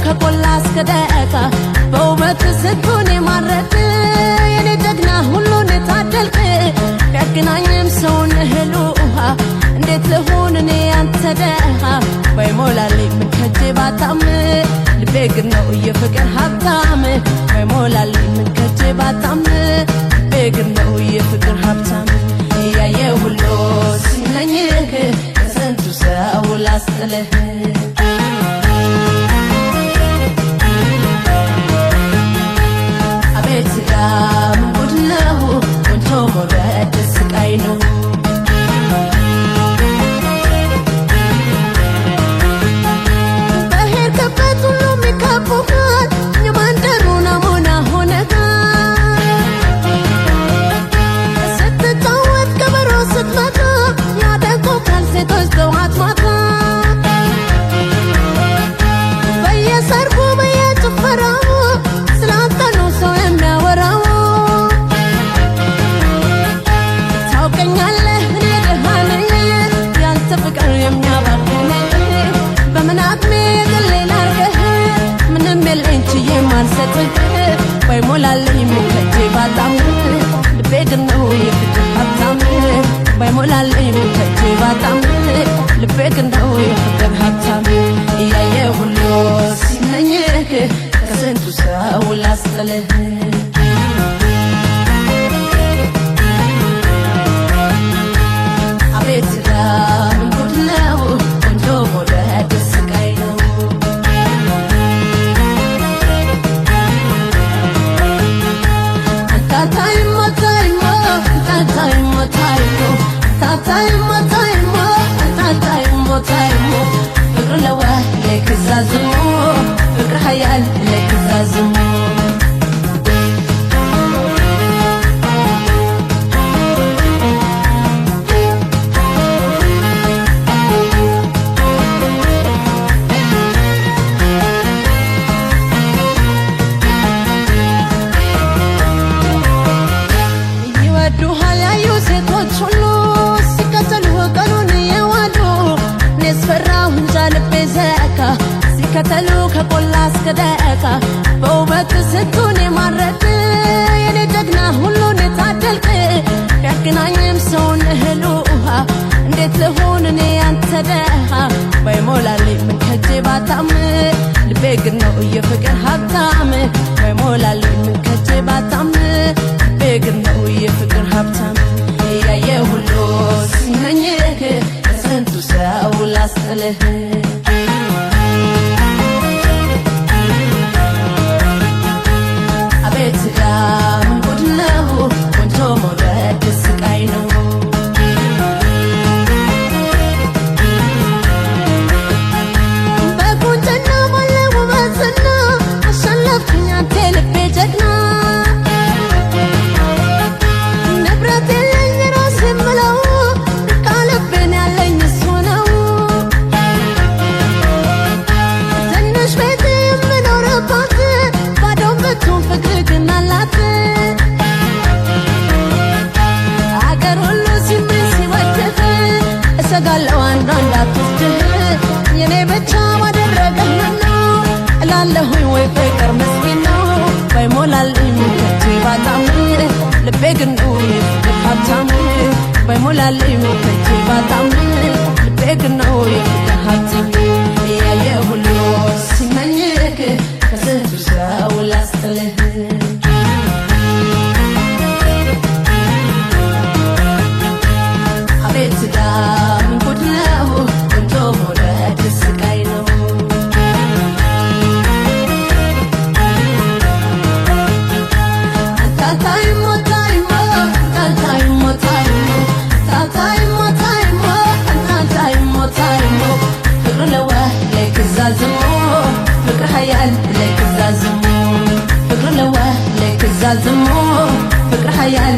ከቆላ እስከ ደቃ በውበት ስንቱን የማረክ የኔ ጀግና ሁሉን የታደልክ ቢያገናኝም ሰውን እህል ውሃ እንዴት ልሁን እኔ ያንተ ደሃ ባይሞላልኝ ምን ከጄ ባጣም ልቤ ግን ነው የፍቅር ሀብታም ባይሞላልኝ ምን ከጄ ባጣም ልቤ ግን ነው የፍቅር ሀብታም ያየ ሁሉ ሲመኝህ ከስንቱ ሰው ላስጥልህ አቤት ዳም ጉድ ነው ወንቶ መውረድ ስቃይ ነው በሄድክበት ሁሉ የሚከቡሃል የማንደሩ ናሙና ሆነሃል ስትጫወት ከበሮ ስትመታ ያደንቁሃል ሴቶች ጠዋት ማታ በየሰርጉ በየጭፈራው ስላንተ ነው ሰው የሚያወራው ታውቀኛለህ እኔ ደሃ ነኝ ያንተ ፍቅር የሚያባክነኝ በምን አቅሜ የግሌ ላርገህ ምንም የለኝ ችዬ ማልሰጥህ ባይሞላልኝ ምን ከጄ ባጣም ልቤ ግን ነው የፍቅር ሀብታም ባይሞላልኝ ምን ከጄ ባጣም ልቤ ግን ነው የፍቅር ሀብታም እያየ ሁሉ ሲመኝህ ከስንቱ ሰው ላስጥልህ አቤት ዳም ጉድ ነው ቆንጆ መውደድ ስቃይ ነው ታታይሞ ታይሞ ታታይሞ ታይሞ ታታይሞ ታይሞ ታታይሞ ታይሞ ፍቅር ለዋ ለክዛዝሞ ፍቅር ሀያል ለክዛዝሞ ይወዱሃል ያዩ ሴቶች ሁሉ ሲከተሉ ቀኑን የዋሉ እኔስ ፈራሁ እንጃ ልቤ ዘካ ሲከተሉ ከቆላ እስከ ደቃ በውበት ስንቱን የማረክ የኔ ጀግና ሁሉን የታደልክ ቢያገናኝም ሰውን እህል ውሃ እንዴት ልሁን እኔ ያንተ ደሃ ባይሞላልኝ ምን ከጄ ባጣም ልቤ ግን ነው የፍቅር ሀብታም ባይሞላልኝ ምን ከጄ ባጣም ልቤ ግን ነው የፍቅር ሀብታም ያየ ሁሉ ሲመኝህ ከስንቱ ሰው ላስጥልህ አቤት ዳም ጉድ ነው ቆንጆ መውደድ ስቃይ ነው በቁንጅና ባለ ውበትና አሸነፍክኝ አንተ ልቤ ጀግና ንብረት የለኝ ራሴ የምለው ቃልቤን ያለኝ እሱ ነው ትንሽ ቤት የምኖርባት ባዶ ብትሆን ፍቅር ግን አላት አገር ሁሉ ሲምኝ ሲወድህ እሰጋለሁ አንዷ እንዳትወስድህ የኔ ብቻ ባደረገህ ነው እላለሁኝ ወይ ፍቅር ምስኪን ነው ባይሞላልኝ ምን ከጄ ባጣም ልቤ ግን ነው የፍቅር ሀብታም ባይሞላልኝ ምን ከጄ ባጣም ልቤ ግን ነው የፍቅር ሀብታም ያየ ሁሉ ሲመኝህ ከስንቱ ሰው ላስጥልህ አቤት ዳም ጉድ ነው ቆንጆ መውደድ ስቃይ ነው ታታይሞ ታይሞ ታታይሞ ታይሞ ታታይሞ ታይሞ ታታይሞ ታይሞ ፍቅር ለዋ ለክዛዝሞ ፍቅር ሀያል ለክዛዝሞ ፍቅር ለዋ ለክዛዝሞ ፍቅር ሀያል